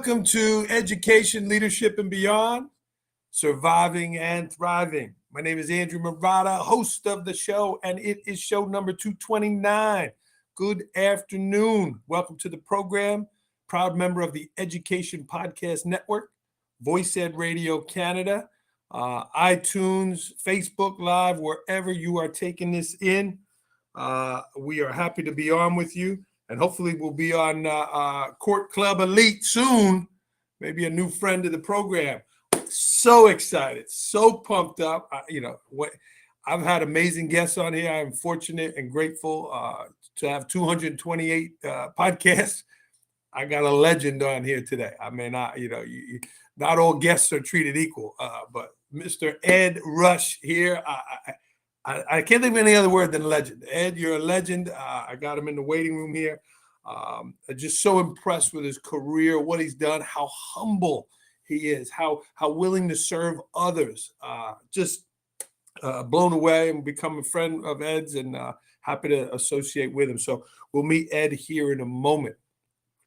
welcome to Education, Leadership, and Beyond, Surviving and Thriving. My name is Andrew Marotta, host of the show, and it is show number 229. Good afternoon. Welcome to the program. Proud member of the Education Podcast Network, VoiceEd Radio Canada, iTunes, Facebook Live, wherever you are taking this in. We are happy to be on with you. And hopefully we'll be on Court Club Elite soon. Maybe a new friend of the program. So excited, so pumped up. I've had amazing guests on here. I'm fortunate and grateful to have 228 podcasts. I got a legend on here today. I mean, not all guests are treated equal, but Mr. Ed Rush here. I can't think of any other word than legend. Ed, you're a legend. I got him in the waiting room here. I'm just so impressed with his career, what he's done, how humble he is, how willing to serve others. Just blown away and become a friend of Ed's and happy to associate with him. So we'll meet Ed here in a moment.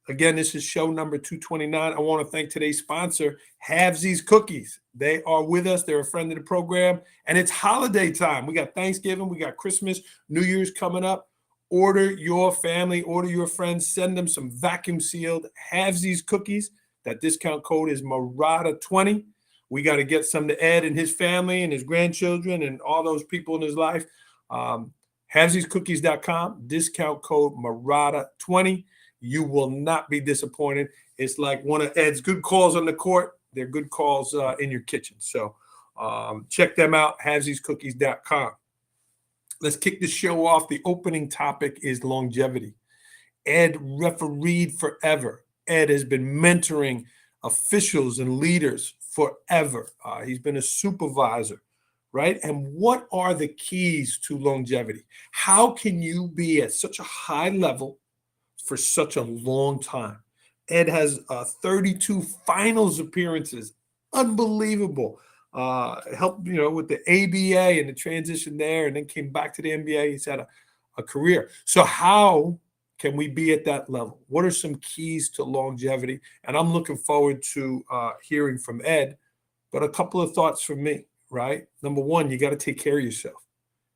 Again, this is show number 229. I want to thank today's sponsor, Halvesies Cookies. They are with us. They're a friend of the program. And it's holiday time. We got Thanksgiving. We got Christmas, New Year's coming up. Order your family, order your friends. Send them some vacuum-sealed Halvesies Cookies. That discount code is Marotta20. We got to get some to Ed and his family and his grandchildren and all those people in his life. Halvesiescookies.com, discount code Marotta20. You will not be disappointed. It's like one of Ed's good calls on the court. They're good calls in your kitchen. So check them out, halvesiescookies.com. Let's kick the show off. The opening topic is longevity. Ed refereed forever. Ed has been mentoring officials and leaders forever. He's been a supervisor, right? And what are the keys to longevity? How can you be at such a high level for such a long time? Ed has 32 finals appearances. Unbelievable. Helped, with the ABA and the transition there, and then came back to the NBA. He's had a career. So how can we be at that level? What are some keys to longevity? And I'm looking forward to hearing from Ed, but a couple of thoughts from me, right? Number one, you got to take care of yourself.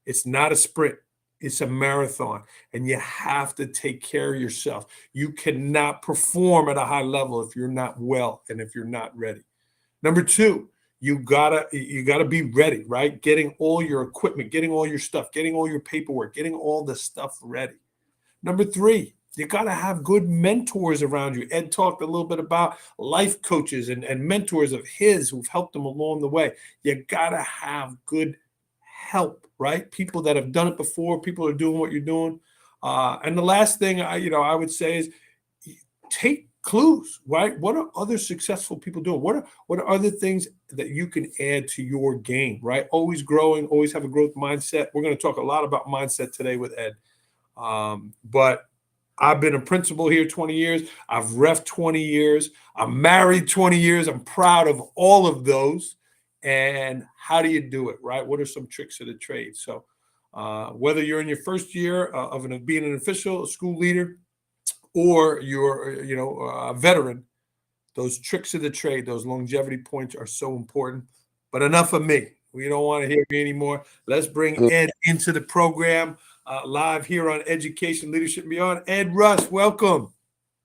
It's not a sprint. It's a marathon, and you have to take care of yourself. You cannot perform at a high level if you're not well and if you're not ready. Number two, you gotta be ready, right? Getting all your equipment, getting all your stuff, getting all your paperwork, getting all the stuff ready. Number three, you got to have good mentors around you. Ed talked a little bit about life coaches and mentors of his who've helped him along the way. You got to have good help, right? People that have done it before, people are doing what you're doing. And the last thing I would say is take clues, right? What are other successful people doing? What are other things that you can add to your game, right? Always growing, always have a growth mindset. We're going to talk a lot about mindset today with Ed. But I've been a principal here 20 years. I've ref 20 years. I'm married 20 years. I'm proud of all of those. And how do you do it, right? What are some tricks of the trade? So whether you're in your first year of being an official, a school leader, or you're, a veteran, those tricks of the trade, those longevity points are so important. But enough of me. We don't want to hear me anymore. Let's bring Ed into the program live here on Education, Leadership, and Beyond. Ed Rush, welcome.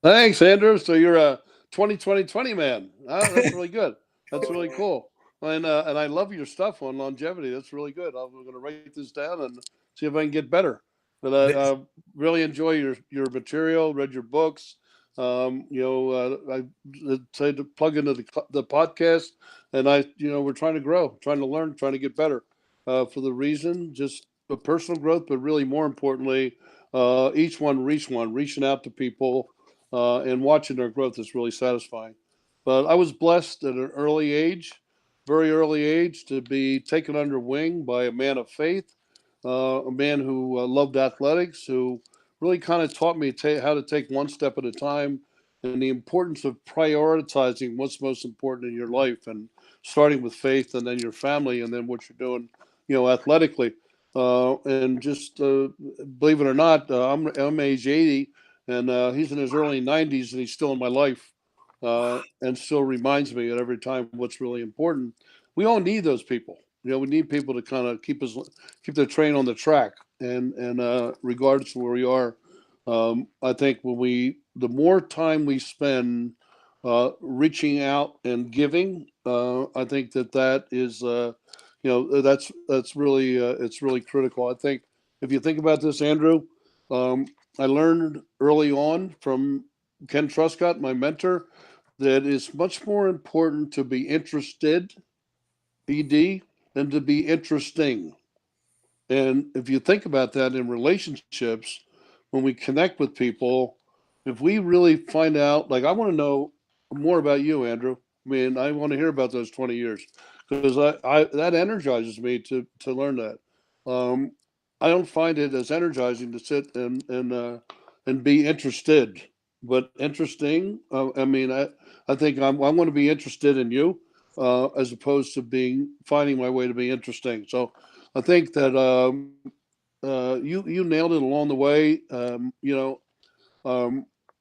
Thanks, Andrew. So you're a 2020 man. That's really good. That's really cool. And I love your stuff on longevity. That's really good. I'm going to write this down and see if I can get better. But I really enjoy your material. Read your books. I say to plug into the podcast, and we're trying to grow, trying to learn, trying to get better. For the reason, just the personal growth, but really more importantly, reaching out to people and watching their growth is really satisfying. But I was blessed at an very early age, to be taken under wing by a man of faith, a man who loved athletics, who really kind of taught me how to take one step at a time, and the importance of prioritizing what's most important in your life, and starting with faith, and then your family, and then what you're doing, athletically. And just believe it or not, I'm age 80, and he's in his early 90s, and he's still in my life. and still reminds me at every time what's really important. We all need those people. We need people to kind of keep the train on the track, and regardless of where we are, I think the more time we spend reaching out and giving, I think that is, that's really it's really critical. I think if you think about this, Andrew, um, I learned early on from Ken Truscott, my mentor, that it's much more important to be interested, ED, than to be interesting. And if you think about that in relationships, when we connect with people, if we really find out, like I want to know more about you, Andrew. I mean, I want to hear about those 20 years because I that energizes me to learn that. Um, I don't find it as energizing to sit and be interested, but interesting. I think I want to be interested in you as opposed to being finding my way to be interesting. So I think that you nailed it along the way.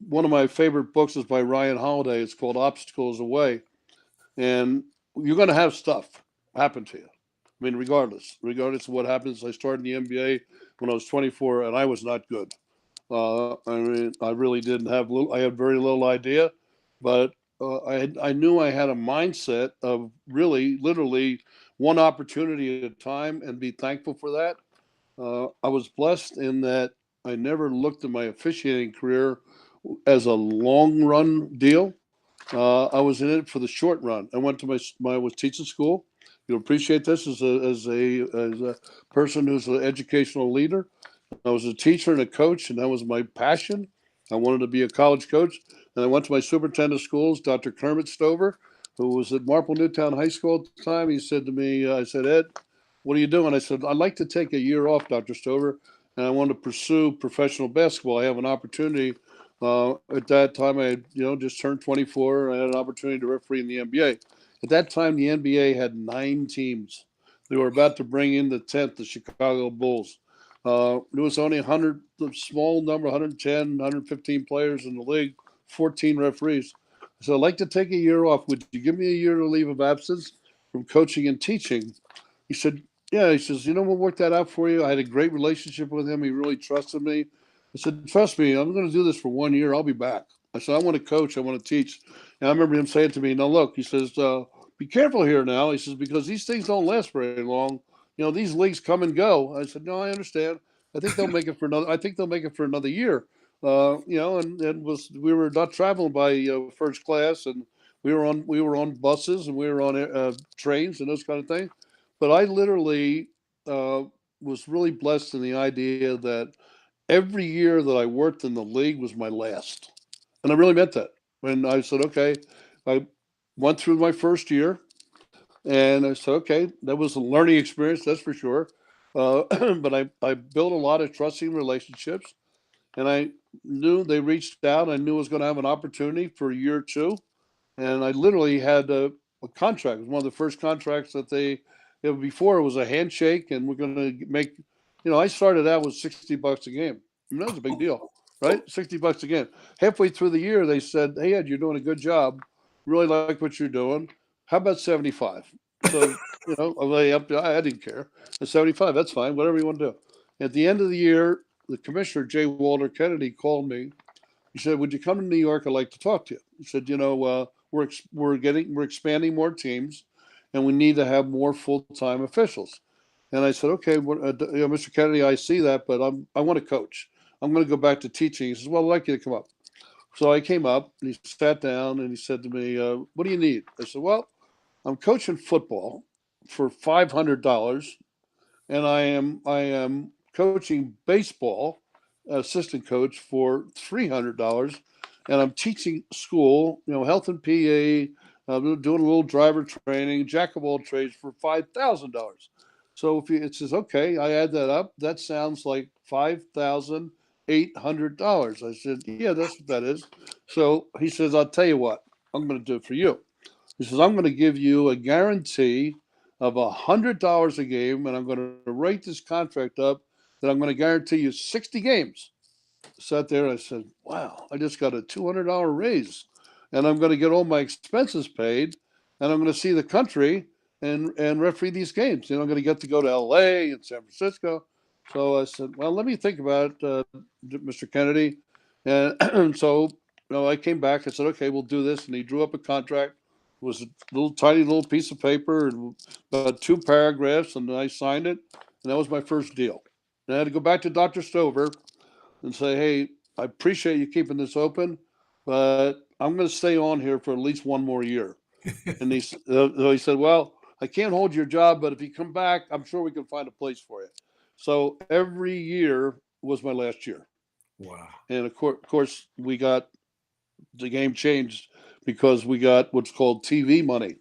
One of my favorite books is by Ryan Holiday. It's called Obstacles Away, and you're going to have stuff happen to you. I mean, regardless of what happens. I started in the NBA when I was 24, and I was not good. I mean, I really didn't have little. I had very little idea, but I knew I had a mindset of really, literally, one opportunity at a time, and be thankful for that. I was blessed in that I never looked at my officiating career as a long run deal. I was in it for the short run. I went to I was teaching school. You'll appreciate this as a person who's an educational leader. I was a teacher and a coach, and that was my passion. I wanted to be a college coach, and I went to my superintendent of schools, Dr. Kermit Stover, who was at Marple Newtown High School at the time. He said to me, I said, Ed, what are you doing? I said, I'd like to take a year off, Dr. Stover, and I want to pursue professional basketball. I have an opportunity. At that time, I had, just turned 24. I had an opportunity to referee in the NBA. At that time, the NBA had 9 teams. They were about to bring in the 10th, the Chicago Bulls. There was only 100, a small number, 110, 115 players in the league, 14 referees. So I'd like to take a year off. Would you give me a year to leave of absence from coaching and teaching? He said, yeah. He says, we'll work that out for you. I had a great relationship with him. He really trusted me. I said, trust me, I'm going to do this for 1 year. I'll be back. I said, I want to coach. I want to teach. And I remember him saying to me, now look, he says, be careful here now. He says, because these things don't last very long. These leagues come and go. I said, no, I understand. I think they'll make it for another. I think they'll make it for another year. And we were not traveling by first class, and we were on buses, and we were on trains and those kind of things. But I literally uh, was really blessed in the idea that every year that I worked in the league was my last, and I really meant that. And I said, okay, I went through my first year. And I said, okay, that was a learning experience, that's for sure. But I built a lot of trusting relationships, and I knew they reached out. I knew I was going to have an opportunity for a year or two. And I literally had a contract. It was one of the first contracts that before it was a handshake, and we're going to make, I started out with $60 a game. I mean, that was a big deal, right? $60 a game. Halfway through the year, they said, hey, Ed, you're doing a good job. Really like what you're doing. How about 75? So, I didn't care. At 75, that's fine. Whatever you want to do. At the end of the year, the commissioner, J. Walter Kennedy, called me. He said, would you come to New York? I'd like to talk to you. He said, we're expanding more teams, and we need to have more full-time officials. And I said, okay, Mr. Kennedy, I see that, but I want to coach. I'm going to go back to teaching. He says, well, I'd like you to come up. So I came up, and he sat down, and he said to me, what do you need? I said, well, I'm coaching football for $500, and I am coaching baseball, assistant coach for $300, and I'm teaching school, health and PA, doing a little driver training, jack of all trades for $5,000. So it says, okay, I add that up. That sounds like $5,800. I said, yeah, that's what that is. So he says, I'll tell you what, I'm going to do it for you. He says, I'm going to give you a guarantee of $100 a game, and I'm going to write this contract up that I'm going to guarantee you 60 games. I sat there and I said, wow, I just got a $200 raise. and I'm going to get all my expenses paid, and I'm going to see the country and referee these games. I'm going to get to go to L.A. and San Francisco. So I said, well, let me think about it, Mr. Kennedy. And so I came back. I said, okay, we'll do this. And he drew up a contract. It was a tiny little piece of paper and about 2 paragraphs, and I signed it. And that was my first deal. And I had to go back to Dr. Stover and say, hey, I appreciate you keeping this open, but I'm going to stay on here for at least 1 more year. And he said, well, I can't hold your job, but if you come back, I'm sure we can find a place for you. So every year was my last year. Wow. And of course, we got the game changed because we got what's called TV money.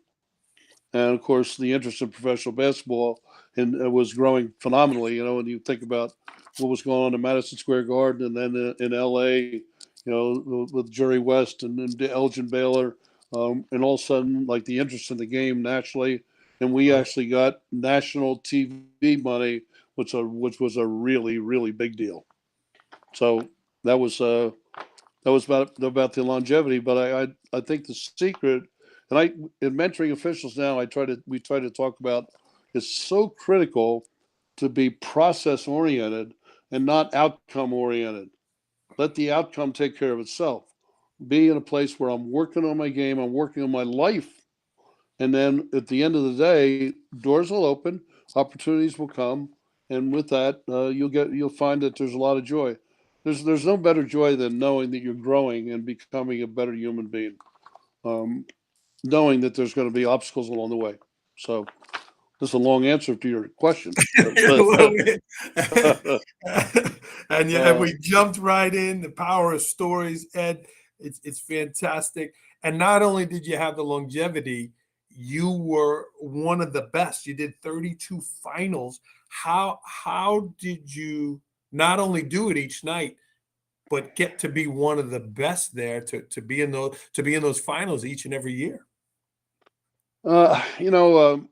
And of course, the interest in professional basketball was growing phenomenally. When you think about what was going on in Madison Square Garden and then in LA, with Jerry West and Elgin Baylor, and all of a sudden, like the interest in the game nationally, and we Right. actually got national TV money, which was a really, really big deal. So that was about the longevity. But I think the secret, and in mentoring officials now, we try to talk about, it's so critical to be process oriented and not outcome oriented. Let the outcome take care of itself. Be in a place where I'm working on my game, I'm working on my life, and then at the end of the day, doors will open, opportunities will come, and with that, you'll find that there's a lot of joy. There's no better joy than knowing that you're growing and becoming a better human being, um, knowing that there's going to be obstacles along the way. So this is a long answer to your question. Well, and yeah, uh, we jumped right in the power of stories, Ed. It's fantastic. And not only did you have the longevity, you were one of the best. You did 32 finals. How did you not only do it each night, but get to be one of the best there to be in those finals each and every year? uh, you know,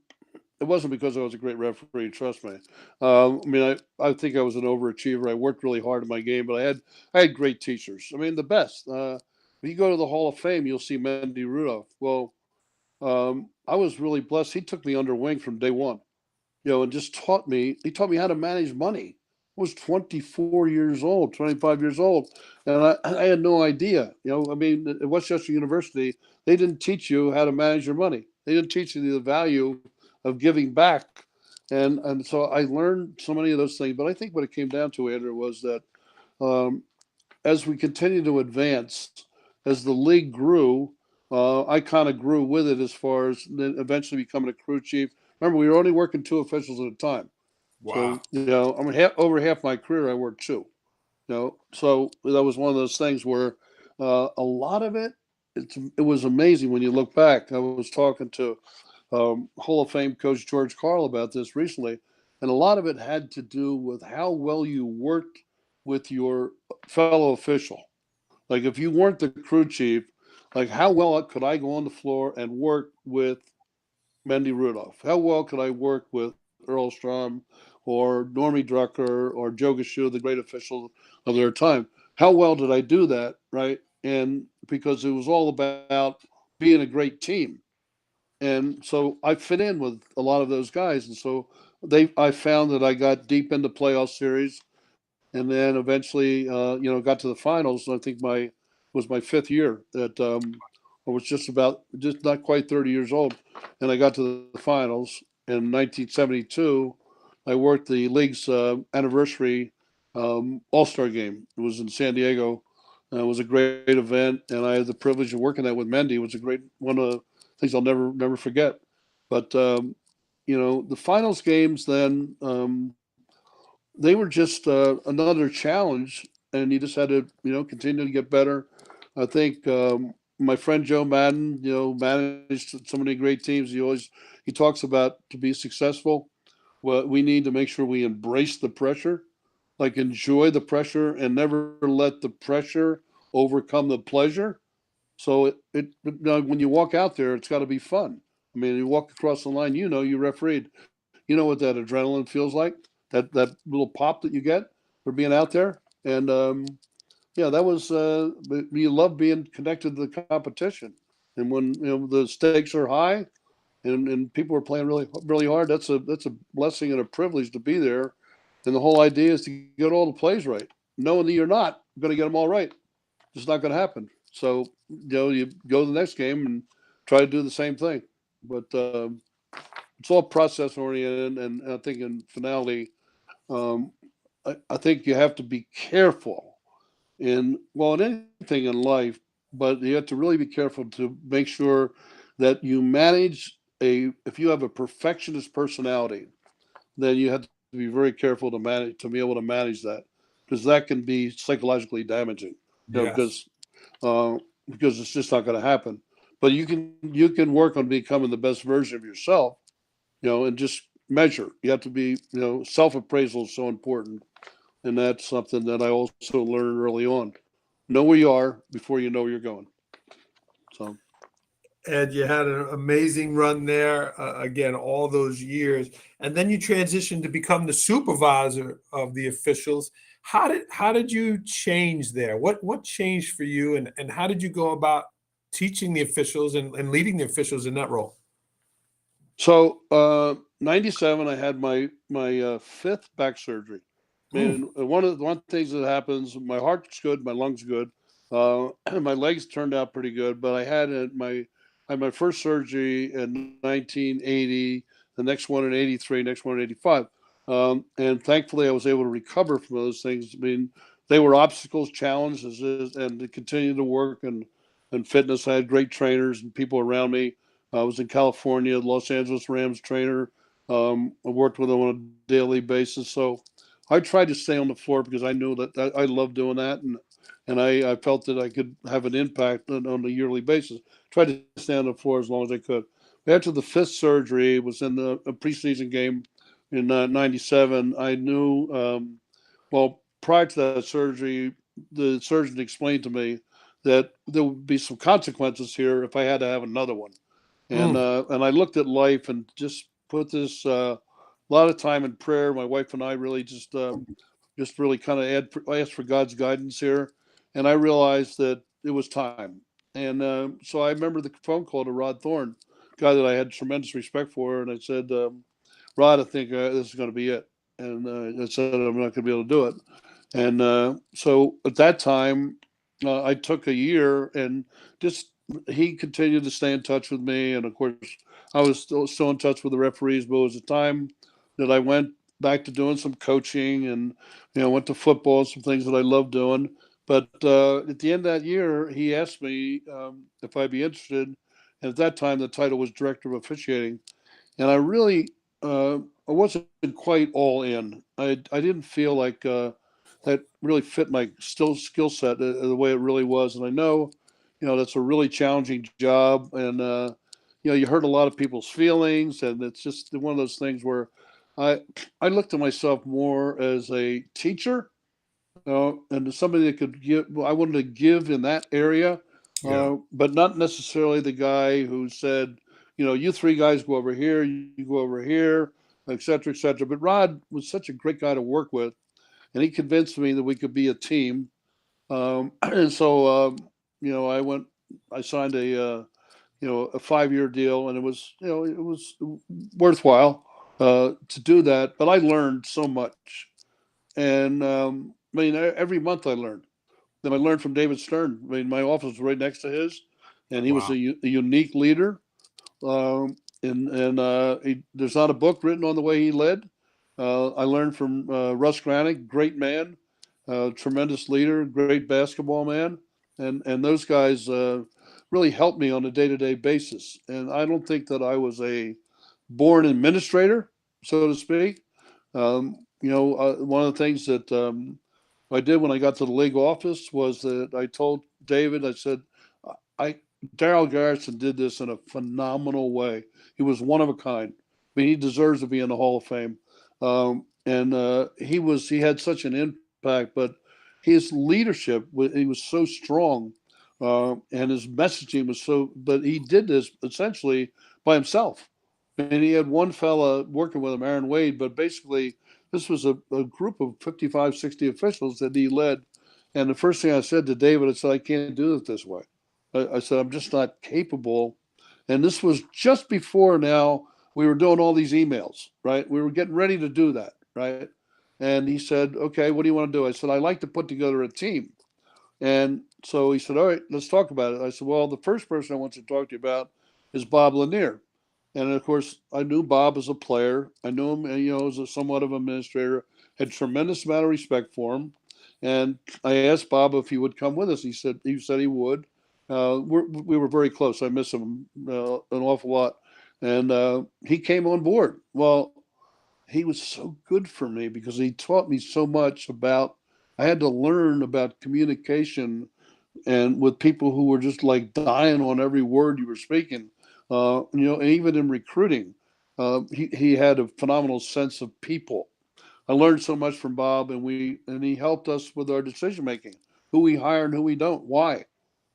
it wasn't because I was a great referee. Trust me. I mean, I think I was an overachiever. I worked really hard in my game, but I had great teachers. I mean, the best. If you go to the Hall of Fame, you'll see Mendy Rudolph. Well, I was really blessed. He took me under wing from day one, and just taught me. He taught me how to manage money. I was 24 years old, 25 years old, and I had no idea. I mean, at Westchester University, they didn't teach you how to manage your money. They didn't teach you the value of giving back, and so I learned so many of those things. But I think what it came down to, Andrew, was that um, as we continue to advance, as the league grew, I kind of grew with it as far as then eventually becoming a crew chief. Remember, we were only working 2 officials at a time. Wow. So, I mean, over half my career, I worked 2. So that was one of those things where a lot of it was amazing when you look back. I was talking to Hall of Fame coach George Karl about this recently, and a lot of it had to do with how well you worked with your fellow official. Like if you weren't the crew chief, like how well could I go on the floor and work with Mendy Rudolph? How well could I work with Earl Strom or Normie Drucker or Joe Gashu, the great officials of their time? How well did I do that, right? And because it was all about being a great team. And so I fit in with a lot of those guys. And so I found that I got deep into playoff series and then eventually, got to the finals. I think was my 5th year that I was just not quite 30 years old, and I got to the finals in 1972. I worked the league's anniversary All Star game. It was in San Diego. It was a great event, and I had the privilege of working that with Mendy. It was a great one of the things I'll never forget. But the finals games then. They were just another challenge, and you just had to, continue to get better. I think my friend Joe Madden, managed so many great teams. He talks about to be successful, well, we need to make sure we embrace the pressure, like enjoy the pressure, and never let the pressure overcome the pleasure. So when you walk out there, it's got to be fun. I mean, you walk across the line, you refereed. You know what that adrenaline feels like? That little pop that you get for being out there. And Yeah, that was. But you love being connected to the competition, and when the stakes are high, and people are playing really hard, that's a blessing and a privilege to be there. And the whole idea is to get all the plays right, knowing that you're not going to get them all right. It's not going to happen. So you go to the next game and try to do the same thing. But it's all process oriented, and I think in finality, um, I think you have to be careful in anything in life, but you have to really be careful to make sure that you manage if you have a perfectionist personality, then you have to be very careful to be able to manage that, because that can be psychologically damaging. You know, Yes. uh, because it's just not going to happen. But you can work on becoming the best version of yourself, and just measure. You have to be, self appraisal is so important, and that's something that I also learned early on. Know where you are before you know where you're going. So Ed, you had an amazing run there, again, all those years, and then you transitioned to become the supervisor of the officials. How did you change there? What changed for you, and how did you go about teaching the officials and leading the officials in that role? '97, I had my fifth back surgery. Mm, And one things that happens, my heart's good, my lungs good, my legs turned out pretty good. But I had my first surgery in 1980, the next one in '83, next one in '85, and thankfully I was able to recover from those things. I mean, they were obstacles, challenges, and to continue to work and fitness. I had great trainers and people around me. I was in California, Los Angeles Rams trainer. I worked with them on a daily basis. So I tried to stay on the floor because I knew that I loved doing that, and I felt that I could have an impact on a yearly basis. Tried to stay on the floor as long as I could. After the fifth surgery, was in a preseason game in '97. I knew, well, prior to that surgery, the surgeon explained to me that there would be some consequences here if I had to have another one. and mm, uh, and I looked at life and just put this a lot of time in prayer. My wife and I really just really kind of asked for God's guidance here, and I realized that it was time. And so I remember the phone call to Rod Thorne, guy that I had tremendous respect for, and I said, Rod, I think this is going to be it. And I said I'm not going to be able to do it. And so at that time, I took a year and just he continued to stay in touch with me. And of course, I was still in touch with the referees, but it was a time that I went back to doing some coaching and, went to football, some things that I love doing. But at the end of that year, he asked me if I'd be interested. And at that time, the title was director of officiating. And I wasn't quite all in. I didn't feel like that really fit my skill set the way it really was. And I know, that's a really challenging job, and you hurt a lot of people's feelings, and it's just one of those things where I I looked at myself more as a teacher, and somebody that could give. I wanted to give in that area, yeah. but not necessarily the guy who said, you three guys go over here, you go over here, et cetera, et cetera. But Rod was such a great guy to work with, and he convinced me that we could be a team. And so, I went. I signed a 5-year deal, and it was worthwhile to do that. But I learned so much, and I mean, every month I learned. Then I learned from David Stern. I mean, my office was right next to his, and he was Wow. a unique leader. There's not a book written on the way he led. I learned from Russ Granick, great man, tremendous leader, great basketball man, and those guys really helped me on a day-to-day basis. And I don't think that I was a born administrator, so to speak. One of the things that I did when I got to the league office was that I told David, I said, I Daryl Garrison did this in a phenomenal way. He was one of a kind. I mean, he deserves to be in the Hall of Fame. And he had such an impact, but his leadership, he was so strong, and his messaging was so. But he did this essentially by himself. And he had one fella working with him, Aaron Wade, but basically this was a group of 55, 60 officials that he led. And the first thing I said to David, I said, I can't do it this way. I said, I'm just not capable. And this was just before now we were doing all these emails, right? We were getting ready to do that, right? And he said, okay, what do you want to do? I said, I like to put together a team. And so he said, all right, let's talk about it. I said, well, the first person I want to talk to you about is Bob Lanier. And of course, I knew Bob as a player. I knew him, as a somewhat of an administrator. Had tremendous amount of respect for him. And I asked Bob if he would come with us. He said he would. We were very close. I miss him an awful lot. And he came on board. Well, he was so good for me because he taught me so much about. I had to learn about communication and with people who were just like dying on every word you were speaking. And even in recruiting, he had a phenomenal sense of people. I learned so much from Bob, and he helped us with our decision making, who we hire and who we don't, why.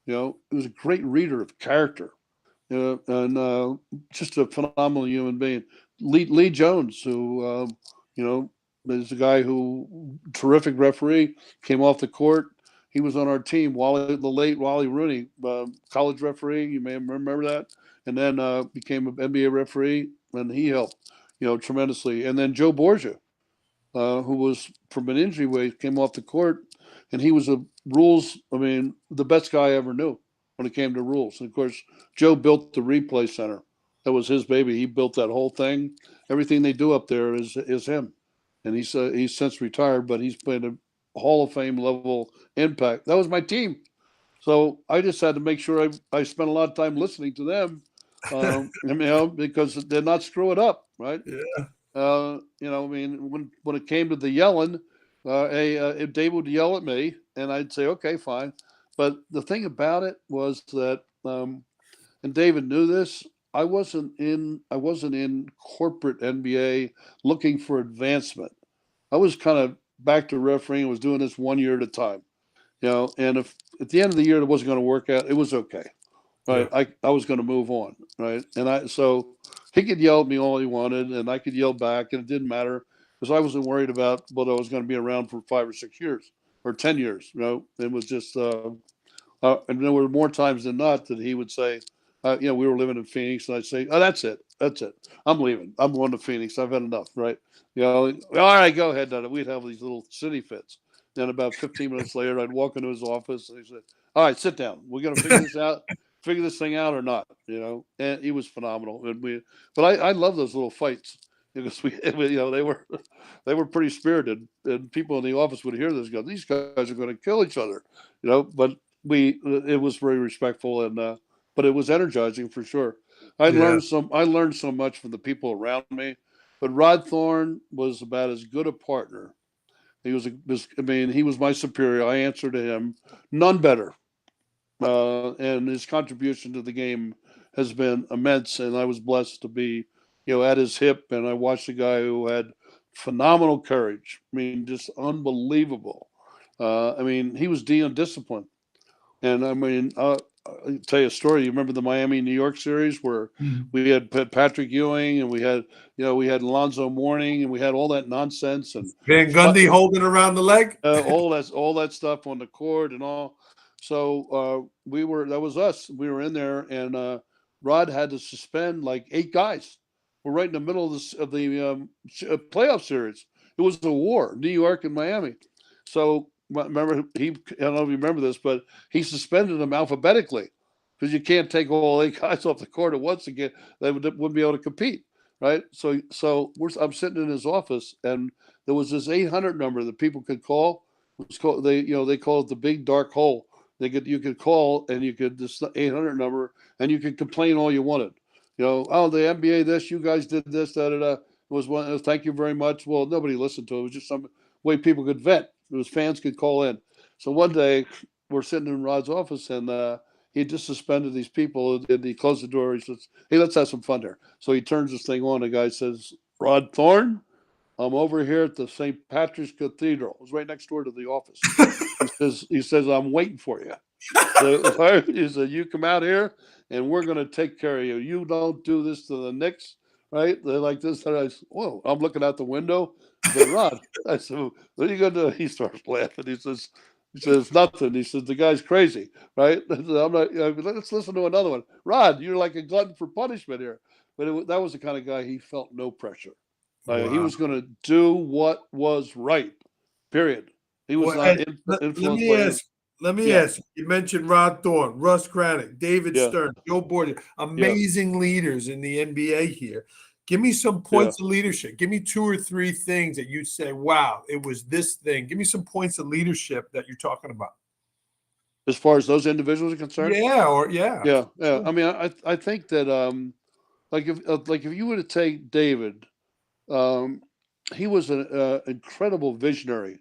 He was a great reader of character, and just a phenomenal human being. Lee Jones, who is a guy who terrific referee, came off the court. He was on our team. The late Wally Rooney, college referee, you may remember that, and then became an NBA referee, and he helped, tremendously. And then Joe Borgia, who was from an injury wave, came off the court, and he was the best guy I ever knew when it came to rules. And of course, Joe built the replay center. That was his baby. He built that whole thing. Everything they do up there is him. And he's since retired, but he's played a Hall of Fame level impact. That was my team. So I just had to make sure I spent a lot of time listening to them, because they're not screw it up, right? Yeah. When it came to the yelling, if Dave would yell at me, and I'd say, okay, fine. But the thing about it was that, and David knew this, I wasn't in corporate NBA looking for advancement. I was kind of back to refereeing, was doing this 1 year at a time, and if at the end of the year it wasn't going to work out, it was okay. Right. Yeah. I was going to move on. Right. So he could yell at me all he wanted, and I could yell back, and it didn't matter because I wasn't worried about whether I was going to be around for 5 or 6 years or 10 years. It was just, and there were more times than not that he would say, we were living in Phoenix, and I'd say, oh, that's it. I'm leaving. I'm going to Phoenix. I've had enough. Right. All right, go ahead. We'd have these little city fits. Then about 15 minutes later, I'd walk into his office, and he said, all right, sit down. We're going to figure this thing out or not, and he was phenomenal. But I love those little fights because they were pretty spirited, and people in the office would hear this, go, these guys are going to kill each other, but it was very respectful, and but it was energizing for sure. I learned so much from the people around me, but Rod Thorne was about as good a partner. He was my superior. I answered to him, none better. And his contribution to the game has been immense. And I was blessed to be, at his hip. And I watched a guy who had phenomenal courage. Just unbelievable. He was disciplined. And I'll tell you a story. You remember the Miami New York series where we had Patrick Ewing, and we had Alonzo Mourning, and we had all that nonsense, and Van Gundy holding around the leg. all that stuff on the court and all. So that was us. We were in there, and Rod had to suspend like 8 guys. We're right in the middle of the playoff series. It was a war, New York and Miami. So remember, I don't know if you remember this, but he suspended them alphabetically because you can't take all 8 guys off the court at once again. They wouldn't be able to compete, right? So I'm sitting in his office, and there was this 800 number that people could call. It was called, they call it the big dark hole. You could call, and you could, this 800 number, and you could complain all you wanted. Oh, the NBA this, you guys did this, It was one. Thank you very much. Well, nobody listened to it. It was just some way people could vent. It was fans could call in. So one day we're sitting in Rod's office, and he just suspended these people, and he closed the door. He says, "Hey, let's have some fun here." So he turns this thing on. The guy says, "Rod Thorne, I'm over here at the St. Patrick's Cathedral." It was right next door to the office. He says, "I'm waiting for you." So he said, "You come out here, and we're going to take care of you. You don't do this to the Knicks, right?" They're like this. And I said, "Whoa!" I'm looking out the window. I said, "Rod," I said, "What are you going to do?" He starts laughing. He says, He says nothing. He says the guy's crazy, right? I'm not. Let's listen to another one. Rod, you're like a glutton for punishment here. But that was the kind of guy he felt no pressure. He Wow. was going to do what was right. Period. He was Well, not Ed, let influenced me by any. ask. Let me Yeah, ask. You mentioned Rod Thorne, Russ Granick, David yeah, Stern, Joe Borgia, yeah, amazing leaders in the NBA here. Give me some yeah. points of leadership. Give me 2 or 3 things that you say, wow, it was this thing. Give me some points of leadership that you're talking about. As far as those individuals are concerned, Yeah, or yeah. yeah, yeah. Sure. I mean, I think that like if you were to take David, um, he was an incredible visionary.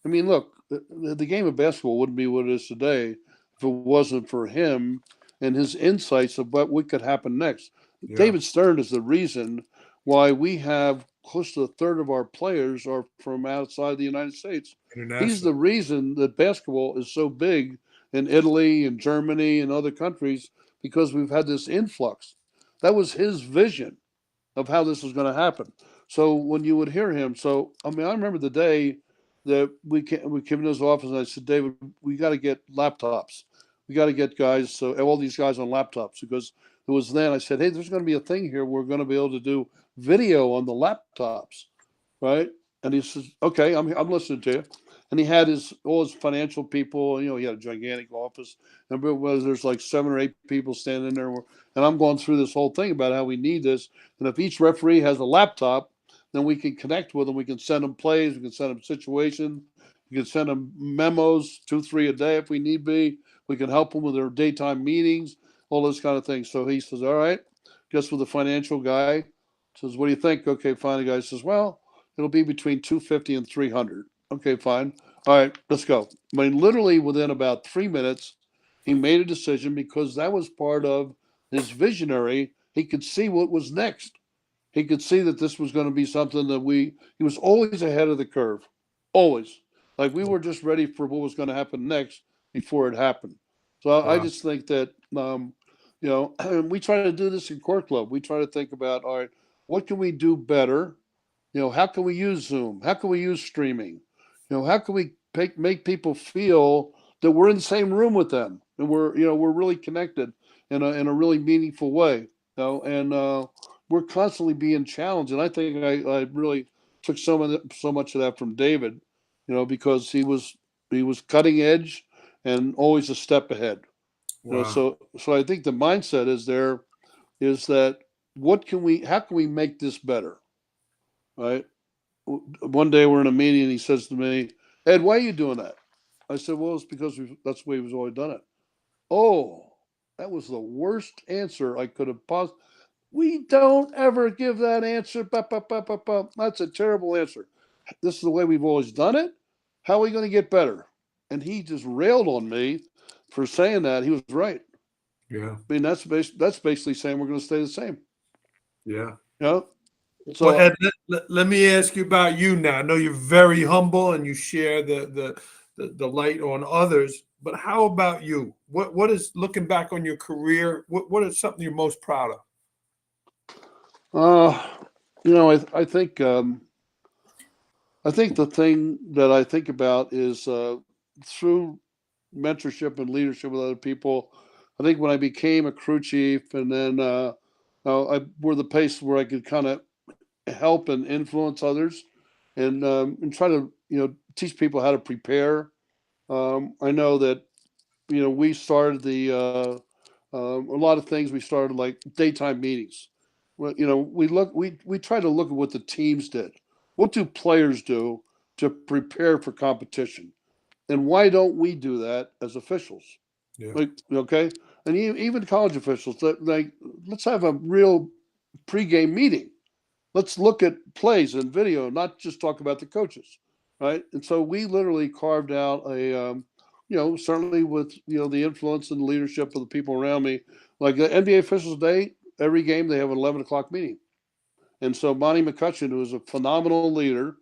I mean, look, the game of basketball wouldn't be what it is today if it wasn't for him and his insights about what could happen next. Yeah. David Stern is the reason why we have close to a third of our players are from outside the United States. He's International. the reason that basketball is so big in Italy and Germany and other countries because we've had this influx. That was his vision of how this was going to happen. So when you would hear him, so I mean, I remember the day that we came into his office and I said, David, we got to get laptops. We got to get guys, so all these guys on laptops because it was then I said, hey, there's going to be a thing here. We're going to be able to do video on the laptops, right? And he says, okay, I'm listening to you. And he had all his financial people. You know, he had a gigantic office, and there's like 7 or 8 people standing there, and I'm going through this whole thing about how we need this. And if each referee has a laptop, then we can connect with them. We can send them plays. We can send them situations. We can send them memos, 2, 3 a day if we need be. We can help them with their daytime meetings, all this kind of thing. So he says, all right, guess with the financial guy says, what do you think? Okay, fine. The guy says, well, it'll be between 250 and 300. Okay, fine. All right, let's go. I mean, literally within about 3 minutes, he made a decision because that was part of his visionary. He could see what was next. He could see that this was going to be something that he was always ahead of the curve, always. Like we were just ready for what was going to happen next before it happened. So I Wow. just think that, we try to do this in Court Club. We try to think about, all right, what can we do better? How can we use Zoom? How can we use streaming? How can we make people feel that we're in the same room with them and we're really connected in a really meaningful way. And we're constantly being challenged. And I think I really took so much of that from David, because he was cutting edge and always a step ahead. Wow. So I think the mindset is that how can we make this better, right? One day we're in a meeting and he says to me, Ed, why are you doing that? I said, well, it's because that's the way we've always done it. Oh, that was the worst answer I could have possibly. We don't ever give that answer. That's a terrible answer. This is the way we've always done it. How are we going to get better? And he just railed on me for saying that. He was right. Yeah. I mean, that's basically saying we're going to stay the same. Yeah. You know? Well, So Ed, let me ask you about you now. I know you're very humble and you share the light on others, but how about you? What is looking back on your career? What is something you're most proud of? Uh, I think the thing that I think about is through mentorship and leadership with other people. I think when I became a crew chief, and then I were the pace where I could kind of help and influence others, and try to teach people how to prepare. I know that we started a lot of things. We started like daytime meetings. Well, we try to look at what the teams did. What do players do to prepare for competition, and why don't we do that as officials? Yeah. Like, okay, and even college officials, like, let's have a real pregame meeting. Let's look at plays and video, not just talk about the coaches, right? And so we literally carved out certainly with the influence and leadership of the people around me, like the NBA officials day. Every game they have an 11 o'clock meeting, and so Monty McCutcheon, who is a phenomenal leader,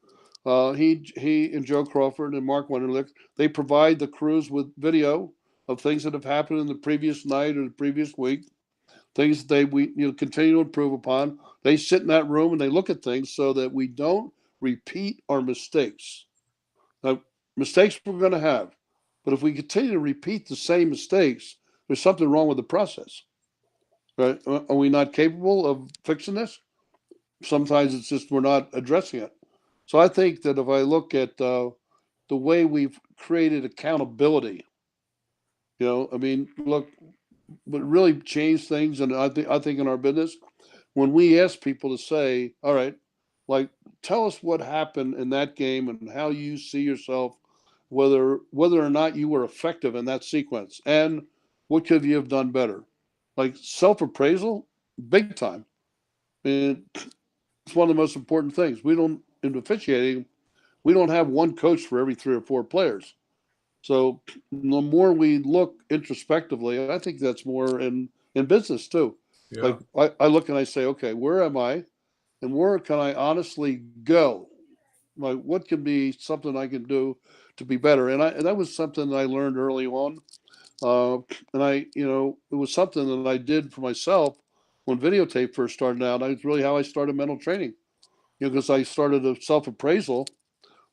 he and Joe Crawford and Mark Wunderlich, they provide the crews with video of things that have happened in the previous night or the previous week, things that we continue to improve upon. They sit in that room and they look at things so that we don't repeat our mistakes. Now, mistakes we're going to have. But if we continue to repeat the same mistakes, there's something wrong with the process, right? Are we not capable of fixing this? Sometimes it's just we're not addressing it. So I think that if I look at the way we've created accountability, I mean, look, what really changed things, and I think in our business, when we ask people to say, all right, like, tell us what happened in that game and how you see yourself, whether or not you were effective in that sequence, and what could you have done better? Like self appraisal, big time. And it's one of the most important things. We don't in officiating, we don't have one coach for every three or four players. So the more we look introspectively, I think that's more in business too. Yeah. Like I look and I say, okay, where am I, and where can I honestly go? Like what can be something I can do to be better? And that was something that I learned early on. Uh, and it was something that I did for myself when videotape first started out. That's really how I started mental training. Because I started a self appraisal,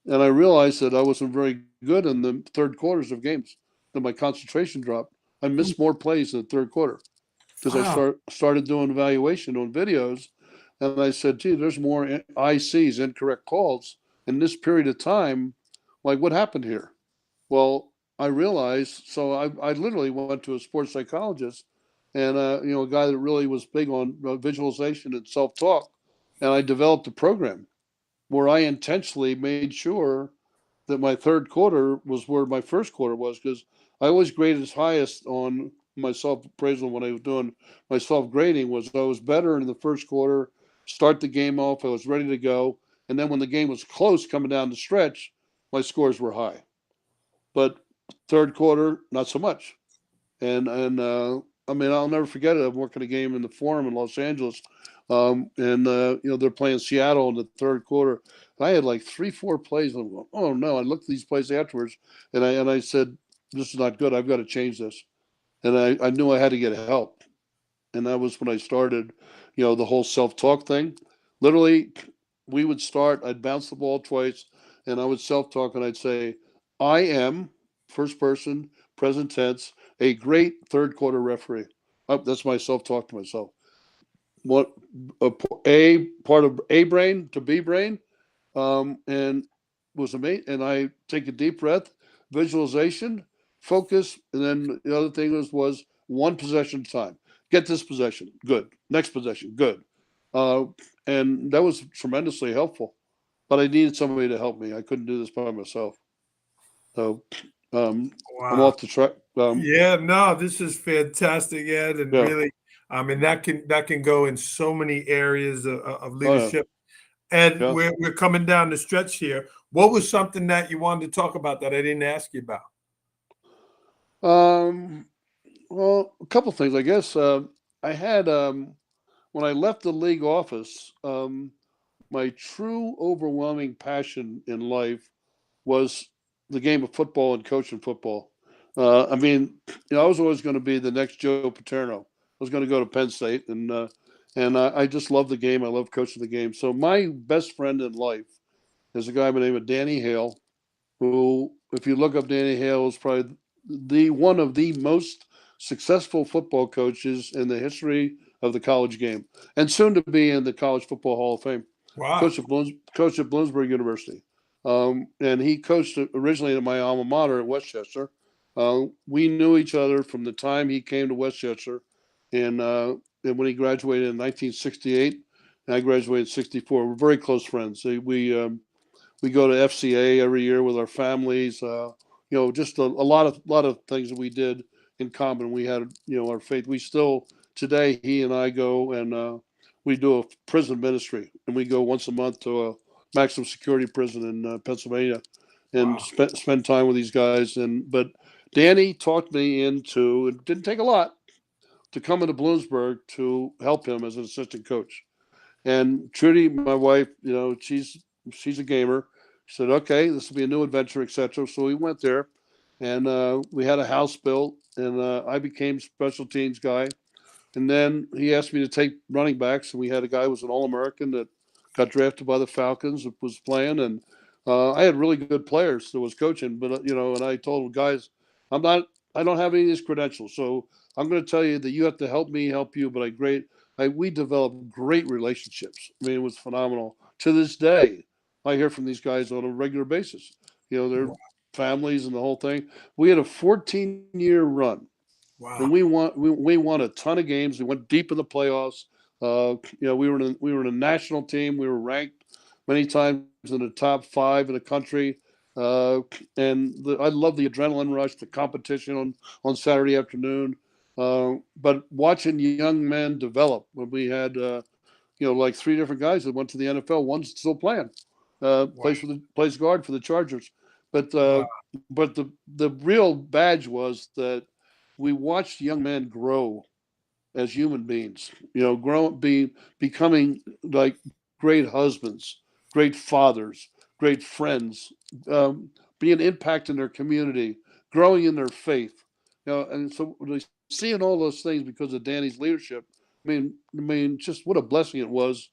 and I realized that I wasn't very good in the third quarters of games. That my concentration dropped. I missed more plays in the third quarter because I Wow. started doing evaluation on videos, and I said, "Gee, there's more ICs, incorrect calls, in this period of time. Like, what happened here?" Well, I realized. So I literally went to a sports psychologist, and a guy that really was big on visualization and self talk, and I developed a program where I intentionally made sure that my third quarter was where my first quarter was, because I always graded highest on my self appraisal when I was doing my self grading. Was I was better in the first quarter, start the game off, I was ready to go, and then when the game was close coming down the stretch, my scores were high. But third quarter, not so much. And I mean, I'll never forget it. I'm working a game in the Forum in Los Angeles, and they're playing Seattle in the third quarter. And I had like 3, 4 plays, and I'm going, oh no! I looked at these plays afterwards, and I said, this is not good. I've got to change this. And I knew I had to get help, and that was when I started, the whole self talk thing. Literally, we would start. I'd bounce the ball twice, and I would self talk, and I'd say, I am first person present tense a great third quarter referee. That's my self talk to myself. What a part of A brain to B brain, and was amazing. And I take a deep breath, visualization, focus, and then the other thing was one possession at a time. Get this possession, good. Next possession, good. Uh, and that was tremendously helpful. But I needed somebody to help me. I couldn't do this by myself. So I'm Wow. off the track. Yeah, no, this is fantastic, Ed, and Yeah. really, I mean, that can go in so many areas of Oh yeah. leadership. And Yeah. we're coming down the stretch here. What was something that you wanted to talk about that I didn't ask you about? Um, well, a couple things, I guess. I had when I left the league office, my true overwhelming passion in life was the game of football and coaching football. I mean, I was always going to be the next Joe Paterno. I was going to go to Penn State, and I just love the game. I love coaching the game. So my best friend in life is a guy by the name of Danny Hale, who, if you look up Danny Hale, is probably the one of the most successful football coaches in the history of the college game, and soon to be in the College Football Hall of Fame. Wow. Coach at Bloomsburg University, and he coached originally at my alma mater at Westchester. We knew each other from the time he came to Westchester, and when he graduated in 1968, and I graduated in '64. We're very close friends. We go to FCA every year with our families. Just a lot of things that we did in common. We had our faith. We still today, he and I go and we do a prison ministry, and we go once a month to a maximum security prison in Pennsylvania, and Wow. spend time with these guys. But Danny talked me into. It didn't take a lot to come into Bloomsburg to help him as an assistant coach. And Trudy, my wife, she's a gamer. She said, "Okay, this will be a new adventure, etc." So we went there, and we had a house built, and I became special teams guy. And then he asked me to take running backs, and we had a guy who was an All-American that got drafted by the Falcons that was playing, and I had really good players that was coaching. But and I told him, guys, I don't have any of these credentials. So I'm going to tell you that you have to help me help you. But we developed great relationships. I mean, it was phenomenal. To this day, I hear from these guys on a regular basis. Their Wow. families and the whole thing. We had a 14-year run, and Wow. we won a ton of games. We went deep in the playoffs. We were in a national team. We were ranked many times in the top 5 in the country. Uh, I love the adrenaline rush, the competition on Saturday afternoon. But watching young men develop, when we had like 3 different guys that went to the NFL. One's still playing, Wow. plays guard for the Chargers. But Wow. the real badge was that we watched young men grow as human beings. Becoming like great husbands, great fathers, great friends, um, being impact in their community, growing in their faith. And so seeing all those things because of Danny's leadership. Just what a blessing it was,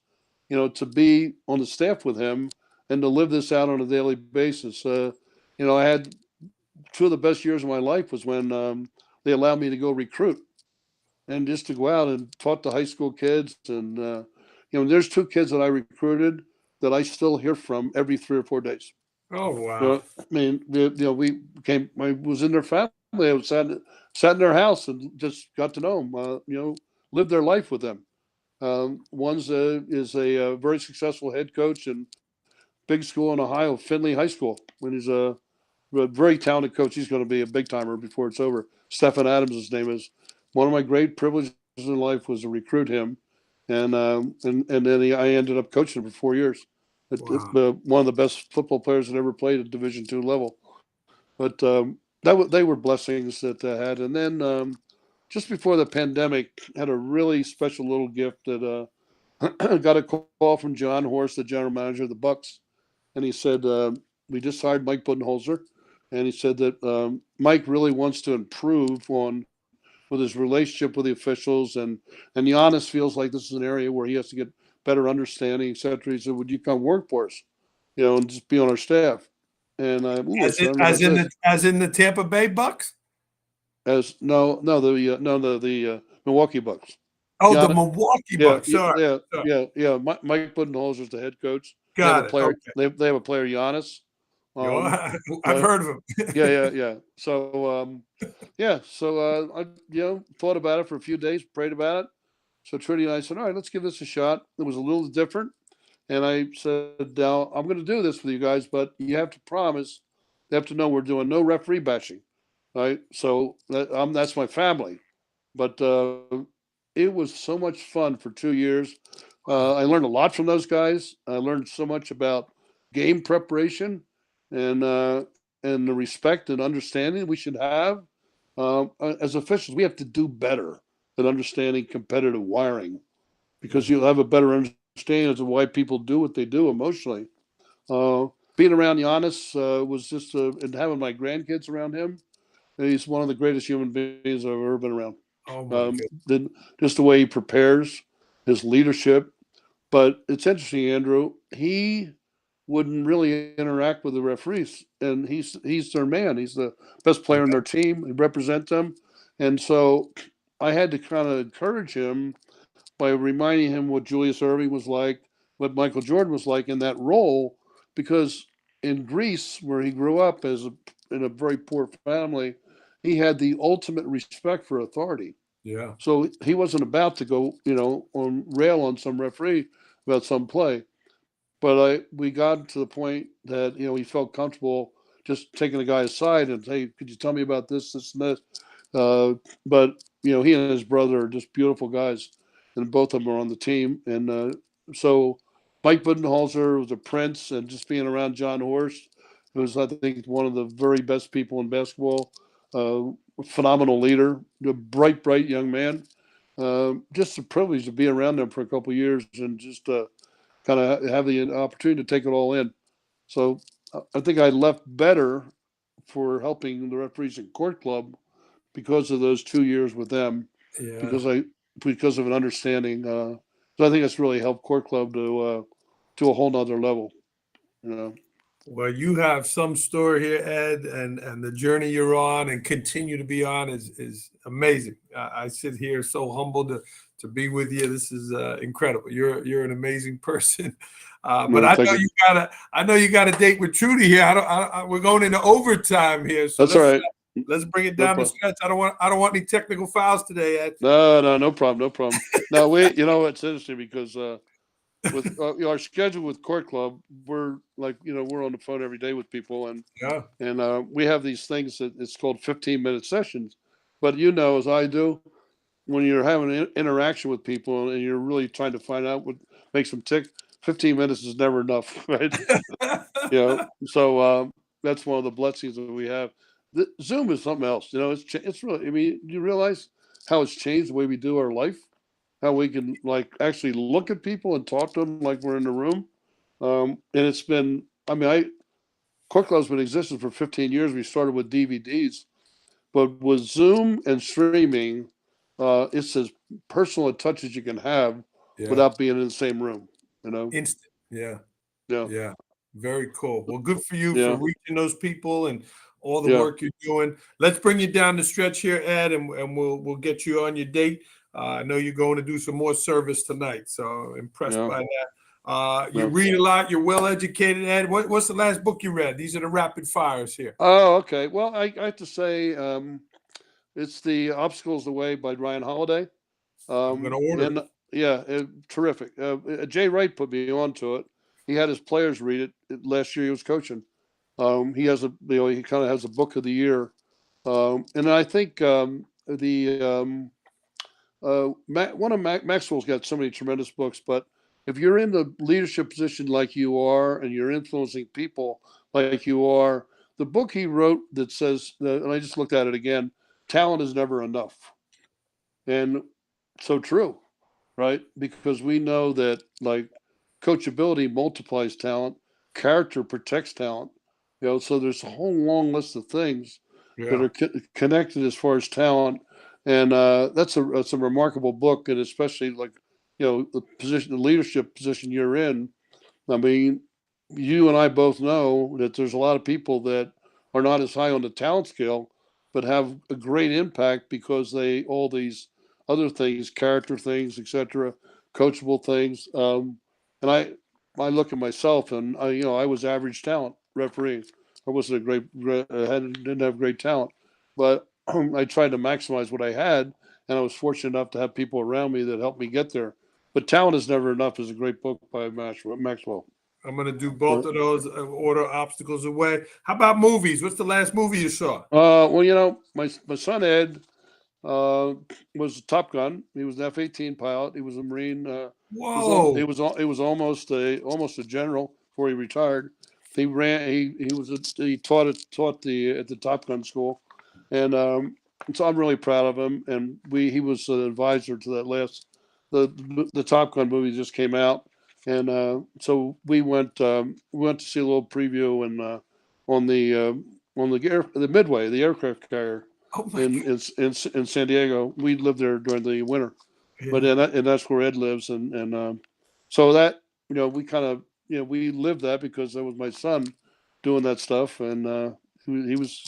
to be on the staff with him and to live this out on a daily basis. I had 2 of the best years of my life was when they allowed me to go recruit and just to go out and talk to high school kids. And there's 2 kids that I recruited that I still hear from every 3 or 4 days. Oh, wow. We came. I was in their family. I was sat in their house and just got to know them. Lived their life with them. One's is a very successful head coach in big school in Ohio, Findlay High School. When he's a very talented coach, he's going to be a big timer before it's over. Stephen Adams, his name is. One of my great privileges in life was to recruit him, and then I ended up coaching him for 4 years. Wow. One of the best football players that ever played at Division II level. But they were blessings that I had. And then just before the pandemic, had a really special little gift that got a call from John Horst, the general manager of the Bucks, and he said, "We just hired Mike Budenholzer," and he said that Mike really wants to improve on with his relationship with the officials, and Giannis feels like this is an area where he has to get better understanding, etc. He said, "Would you come work for us, and just be on our staff?" And I said, "I don't know what this is." As in the Tampa Bay Bucks? As no, the Milwaukee Bucks. Oh, the Yeah, Milwaukee yeah, Bucks. Sorry. Sorry. yeah. Mike Budenholzer is the head coach. They have a Got it. player. Okay. They have a player, Giannis. Um, I've uh, heard of him. yeah. So I thought about it for a few days, prayed about it. So Trudy and I said, all right, let's give this a shot. It was a little different, and I said, now I'm going to do this with you guys, but you have to promise. They have to know we're doing no referee bashing, right? So that's my family, but it was so much fun for 2 years. I learned a lot from those guys. I learned so much about game preparation and uh, and the respect and understanding we should have as officials. We have to do better at understanding competitive wiring because you'll have a better understanding as to why people do what they do emotionally. Uh, Being around Giannis was just and having my grandkids around him. He's one of the greatest human beings I've ever been around. Oh my Um, goodness. just the way he prepares, his leadership. But it's interesting, Andrew. He wouldn't really interact with the referees, and he's their man. He's the best player in their team. He represents them, and so I had to kind of encourage him by reminding him what Julius Erving was like, what Michael Jordan was like in that role, because in Greece, where he grew up in a very poor family, he had the ultimate respect for authority. Yeah. So he wasn't about to go, on rail on some referee about some play. But we got to the point that he felt comfortable just taking the guy aside and, hey, could you tell me about this, and this? But he and his brother are just beautiful guys, and both of them are on the team. And so Mike Budenholzer was a prince, and just being around John Horst, who was, I think, one of the very best people in basketball. Phenomenal leader, a bright young man. Just a privilege to be around them for a couple of years and just kind of have the opportunity to take it all in. So I think I left better for helping the referees in Court Club because of those 2 years with them, Yeah. because of an understanding. So I think it's really helped Court Club to a whole nother level. You know. Well, you have some story here, Ed, and the journey you're on and continue to be on is amazing. I sit here so humbled to be with you. This is incredible. You're an amazing person. But No, thank you. I know you got a date with Trudy here. We're going into overtime here, so That's all right. let's bring it No down the problem. stretch. I don't want any technical fouls today, Ed. No problem. No problem. Now, it's interesting because with our schedule with Court Club, we're like, we're on the phone every day with people, Yeah, and we have these things that it's called 15-minute sessions. But as I do, when you're having an interaction with people and you're really trying to find out what makes them tick, 15 minutes is never enough, right? So that's one of the blessings that we have. Zoom is something else. It's really. I mean, you realize how it's changed the way we do our life, how we can like actually look at people and talk to them like we're in the room. And it's been. I mean, Court Club's been existing for 15 years. We started with DVDs, but with Zoom and streaming, it's as personal a touch as you can have yeah, without being in the same room. You know. instant. Yeah. Yeah. Yeah, very cool. Well, good for you for Yeah. reaching those people and all the Yeah. work you're doing. Let's bring you down the stretch here, Ed, and we'll get you on your date. I know you're going to do some more service tonight, so impressed Yeah. by that. You Yeah. read a lot. You're well educated, Ed. What's the last book you read? These are the rapid fires here. Oh, okay. Well, I have to say, it's The Obstacles Away by Ryan Holiday. I'm going to order it. And yeah, terrific. Jay Wright put me onto it. He had his players read it last year. He was coaching. He kind of has a book of the year. And I think one of Maxwell's got so many tremendous books, but if you're in the leadership position like you are, and you're influencing people like you are, the book he wrote that says, and I just looked at it again, talent is never enough. And so true, right? Because we know that like coachability multiplies talent, character protects talent. So there's a whole long list of things that Yeah, are connected as far as talent, and that's a remarkable book, and especially like the leadership position you're in. I mean, you and I both know that there's a lot of people that are not as high on the talent scale, but have a great impact because they all these other things, character things, etc., coachable things. And I look at myself, and I was average talent refereeing. I wasn't didn't have great talent, but I tried to maximize what I had, and I was fortunate enough to have people around me that helped me get there. But Talent is Never Enough is a great book by Maxwell. I'm going to do both of those. Order Obstacles Away. How about movies? What's the last movie you saw? Well, my son Ed was a Top Gun. He was an F-18 pilot. He was a Marine. Whoa. He was almost a general before he retired. He taught at the Top Gun school, and so I'm really proud of him. And he was an advisor to that the Top Gun movie just came out, and so we went to see a little preview and on the Midway, the aircraft carrier Oh my in San Diego. We lived there during the winter, but God. and that's where Ed lives, and so that we kind of we lived that because that was my son doing that stuff, and he's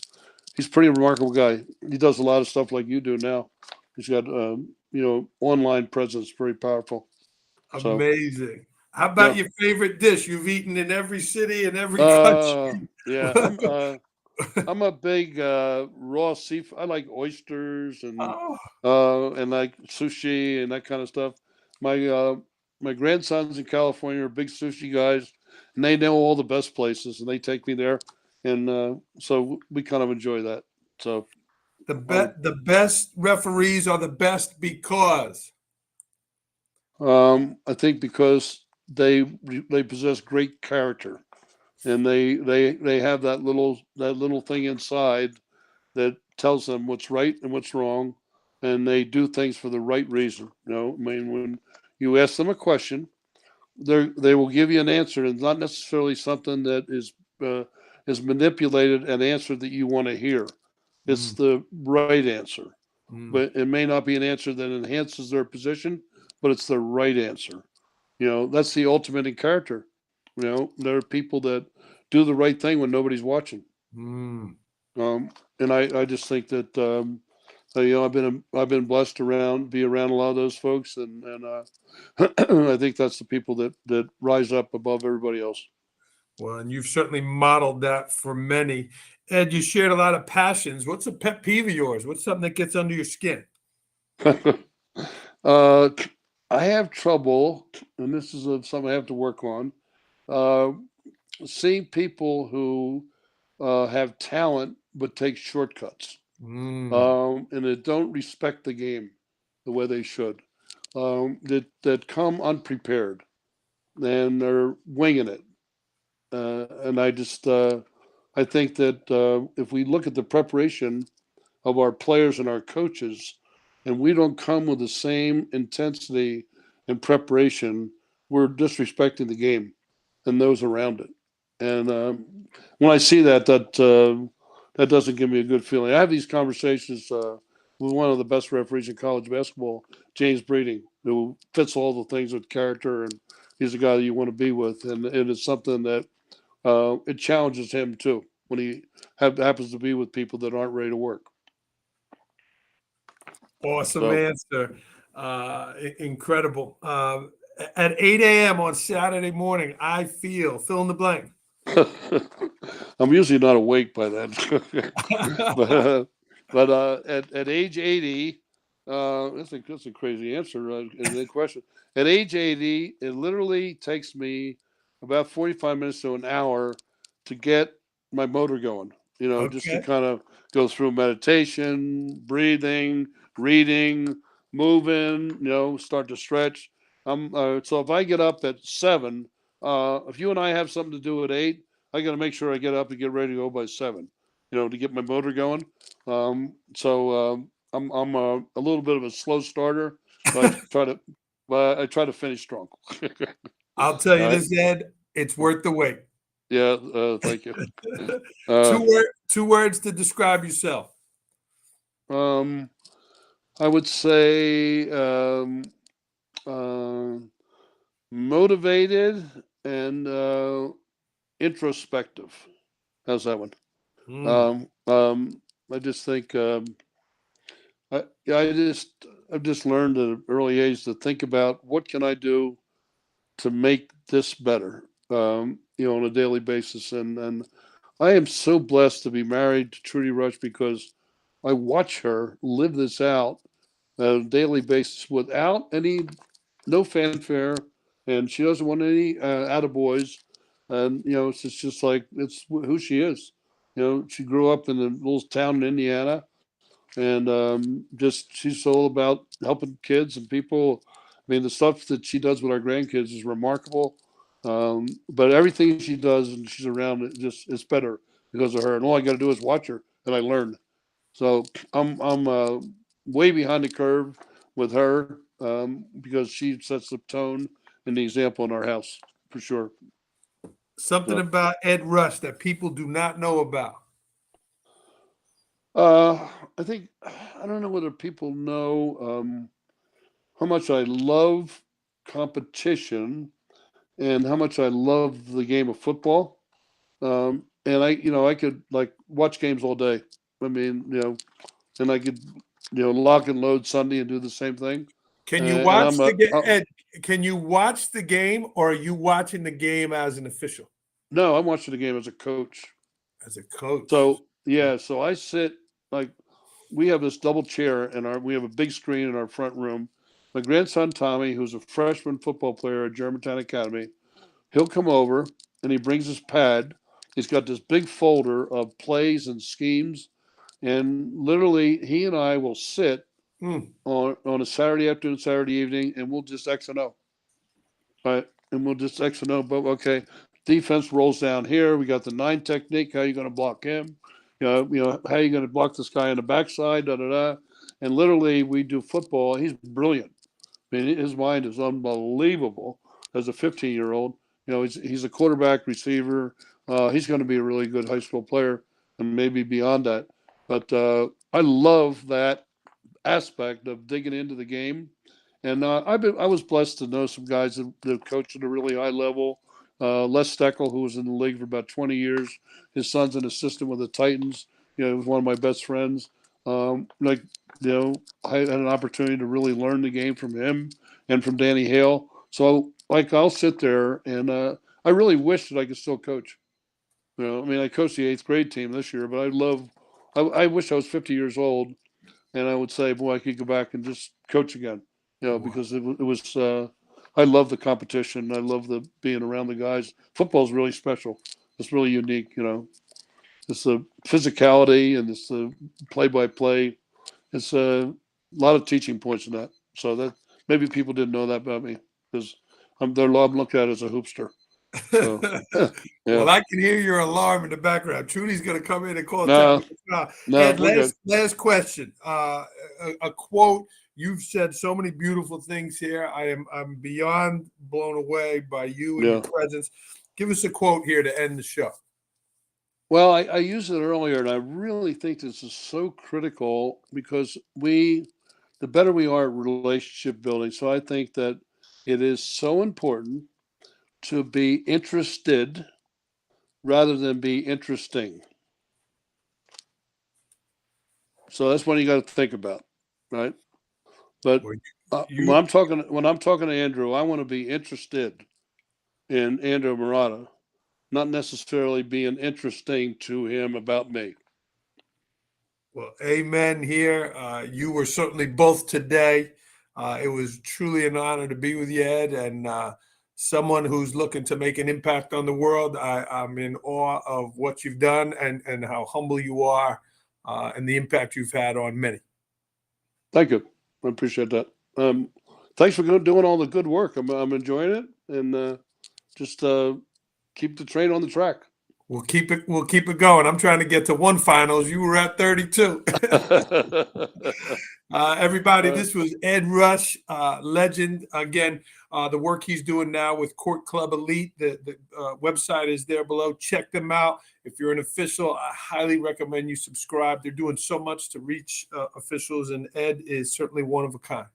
a pretty remarkable guy. He does a lot of stuff like you do now. He's got online presence, very powerful. So Amazing. How about yeah, your favorite dish you've eaten in every city and every country? yeah. I'm a big raw seafood. I like oysters Oh, and like sushi and that kind of stuff. My grandsons in California are big sushi guys, and they know all the best places, and they take me there, and so we kind of enjoy that. So the best referees are the best because I think because they possess great character, and they have that little thing inside that tells them what's right and what's wrong, and they do things for the right reason. I mean, when you ask them a question, they will give you an answer, and not necessarily something that is manipulated an answer that you want to hear. It's Mm, the right answer, mm. but it may not be an answer that enhances their position, but it's the right answer. That's the ultimate in character. There are people that do the right thing when nobody's watching. Mm. And I just think that I've been blessed to be around a lot of those folks, and I think that's the people that rise up above everybody else. Well, and you've certainly modeled that for many. Ed, you shared a lot of passions. What's a pet peeve of yours? What's something that gets under your skin? uh, I have trouble, and this is something I have to work on. Uh, Seeing people who have talent but take shortcuts, Mm. and that don't respect the game the way they should, that come unprepared and they're winging it. And I think that if we look at the preparation of our players and our coaches, and we don't come with the same intensity and preparation, we're disrespecting the game and those around it. And when I see that doesn't give me a good feeling. I have these conversations with one of the best referees in college basketball, James Breeding, who fits all the things with character, and he's a guy that you want to be with. And it's something that it challenges him too when he happens to be with people that aren't ready to work. Awesome So answer. Incredible. At 8 a.m. on Saturday morning, I feel fill in the blank. I'm usually not awake by then, but at age 80, that's a crazy answer in the question. At age 80, it literally takes me about 45 minutes to an hour to get my motor going. Just to Okay. kind of go through meditation, breathing, reading, moving. Start to stretch. So if I get up at 7, if you and I have something to do at 8, I got to make sure I get up and get ready to go by 7. To get my motor going. I'm a little bit of a slow starter, but I try to finish strong. I'll tell All you right. this, Ed. It's worth the wait. Yeah. Thank you. Uh, Two words to describe yourself. um, I would say uh, motivated and introspective. How's that one? Mm. Um, um, I just think yeah, I've just learned at an early age to think about what can I do to make this better, on a daily basis. And I am so blessed to be married to Trudy Rush because I watch her live this out on a daily basis without no fanfare, and she doesn't want any attaboys. And it's just like it's who she is. She grew up in a little town in Indiana, and just she's all about helping kids and people. I mean, the stuff that she does with our grandkids is remarkable. But everything she does and she's around, it's better because of her. And all I got to do is watch her, and I learn. So I'm way behind the curve with her because she sets the tone and the example in our house for sure. Something So, about Ed Rush that people do not know about. I think I don't know whether people know how much I love competition and how much I love the game of football. And I could like watch games all day. I mean, and I could, lock and load Sunday and do the same thing. Can you And watch I'm the game, a Ed? Can you watch the game, or are you watching the game as an official, no, I'm watching the game as a coach. as a coach? So yeah, so I sit like we have this double chair we have a big screen in our front room. My grandson Tommy, who's a freshman football player at Germantown Academy, he'll come over and he brings his pad. He's got this big folder of plays and schemes, and literally he and I will sit Mm. on a Saturday afternoon, Saturday evening, and we'll just X and O. Right, and we'll just X and O. But okay, defense rolls down here. We got the 9 technique. How are you going to block him? How are you going to block this guy on the backside? Da da da. And literally, we do football. He's brilliant. I mean, his mind is unbelievable as a 15-year-old. He's a quarterback, receiver. He's going to be a really good high school player and maybe beyond that. But I love that aspect of digging into the game. And I was blessed to know some guys that coached at a really high level, Les Steckel, who was in the league for about 20 years. His son's an assistant with the Titans. He was one of my best friends. Like, I had an opportunity to really learn the game from him and from Danny Hale. So, like, I'll sit there and I really wish that I could still coach. I mean, I coached the eighth grade team this year, but I wish I was 50 years old and I would say, boy, I could go back and just coach again, Wow. because it was, I love the competition. I love the being around the guys. Football is really special. It's really unique, It's the physicality and it's the play-by-play. It's a lot of teaching points in that. So that maybe people didn't know that about me because I'm looked at as a hoopster. So, yeah. Well, I can hear your alarm in the background. Trudy's going to come in and call No, technical. no, Ed, we're good. last question. A quote. You've said so many beautiful things here. I'm beyond blown away by you and your presence. Give us a quote here to end the show. Well, I used it earlier, and I really think this is so critical because the better we are at relationship building. So I think that it is so important to be interested rather than be interesting. So that's one you got to think about, right? But when I'm talking to Andrew, I want to be interested in Andrew Marotta, not necessarily being interesting to him about me. Well, amen here. You were certainly both today. It was truly an honor to be with you, Ed, and someone who's looking to make an impact on the world. I'm in awe of what you've done and how humble you are and the impact you've had on many. Thank you. I appreciate that. Thanks for doing all the good work. I'm enjoying it, and just keep the train on the track. We'll keep it going. I'm trying to get to one finals. You were at 32. Everybody, this was Ed Rush, legend. Again, the work he's doing now with Court Club Elite. The website is there below. Check them out. If you're an official, I highly recommend you subscribe. They're doing so much to reach officials, and Ed is certainly one of a kind.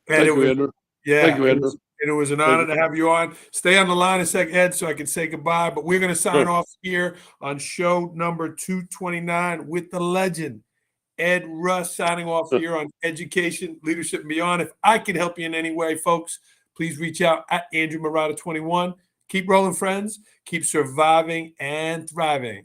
Thank you, Andrew. Yeah, thank you, Andrew. It was an honor to have you on. Stay on the line a sec, Ed, so I can say goodbye. But we're going to sign off here on show number 229 with the legend, Ed Rush, signing off here on Education, Leadership, and Beyond. If I can help you in any way, folks, please reach out at Andrew Marotta 21. Keep rolling, friends. Keep surviving and thriving.